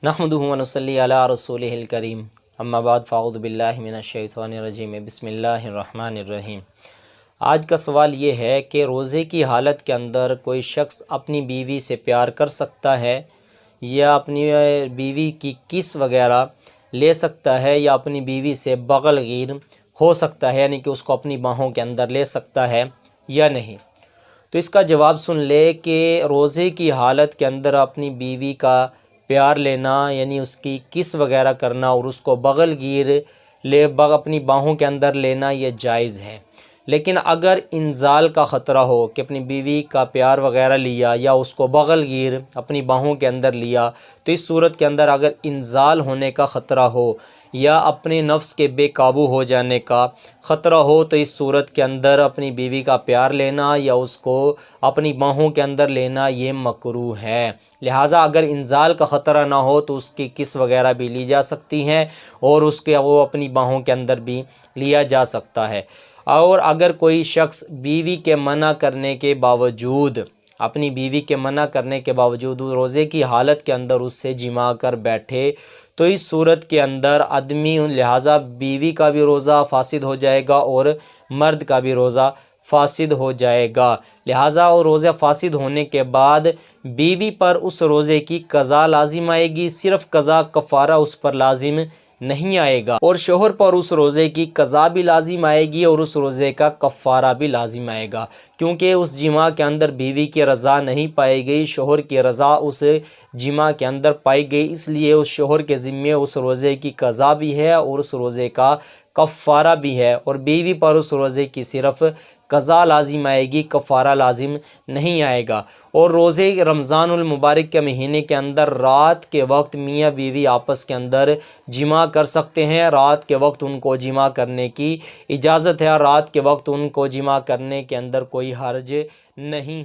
نحمدہ ونصلی علی رسولہ الکریم اما بعد فاعوذ باللہ من الشیطان الرجیم بسم اللہ الرحمن الرحیم۔ آج کا سوال یہ ہے کہ روزے کی حالت کے اندر کوئی شخص اپنی بیوی سے پیار کر سکتا ہے یا اپنی بیوی کی کس وغیرہ لے سکتا ہے یا اپنی بیوی سے بغل غیر ہو سکتا ہے، یعنی کہ اس کو اپنی باہوں کے اندر لے سکتا ہے یا نہیں؟ تو اس کا جواب سن لے کہ روزے کی حالت کے اندر اپنی بیوی کا پیار لینا یعنی اس کی کس وغیرہ کرنا اور اس کو بغل گیر اپنی باہوں کے اندر لینا یہ جائز ہے۔ لیکن اگر انزال کا خطرہ ہو کہ اپنی بیوی کا پیار وغیرہ لیا یا اس کو بغل گیر اپنی باہوں کے اندر لیا، تو اس صورت کے اندر اگر انزال ہونے کا خطرہ ہو یا اپنے نفس کے بے قابو ہو جانے کا خطرہ ہو، تو اس صورت کے اندر اپنی بیوی کا پیار لینا یا اس کو اپنی باہوں کے اندر لینا یہ مکروہ ہے۔ لہٰذا اگر انزال کا خطرہ نہ ہو تو اس کی کس وغیرہ بھی لی جا سکتی ہیں اور اس کے وہ اپنی باہوں کے اندر بھی لیا جا سکتا ہے۔ اور اگر کوئی شخص بیوی کے منع کرنے کے باوجود اپنی بیوی کے منع کرنے کے باوجود روزے کی حالت کے اندر اس سے جماع کر بیٹھے، تو اس صورت کے اندر آدمی لہٰذا بیوی کا بھی روزہ فاسد ہو جائے گا اور مرد کا بھی روزہ فاسد ہو جائے گا۔ لہٰذا وہ روزہ فاسد ہونے کے بعد بیوی پر اس روزے کی قضا لازم آئے گی، صرف قضا کفارہ اس پر لازم نہیں آئے گا، اور شوہر پر اس روزے کی قضا بھی لازم آئے گی اور اس روزے کا کفارہ بھی لازم آئے گا، کیونکہ اس جماع کے اندر بیوی کی رضا نہیں پائی گئی، شوہر کی رضا اس جماع کے اندر پائی گئی، اس لیے اس شوہر کے ذمے اس روزے کی قضا بھی ہے اور اس روزے کا کفارہ بھی ہے، اور بیوی پر اس روزے کی صرف قضا لازم آئے گی، کفارہ لازم نہیں آئے گا۔ اور روزے رمضان المبارک کے مہینے کے اندر رات کے وقت میاں بیوی آپس کے اندر جماع کر سکتے ہیں، رات کے وقت ان کو جماع کرنے کی اجازت ہے، رات کے وقت ان کو جماع کرنے کے اندر کوئی حرج نہیں۔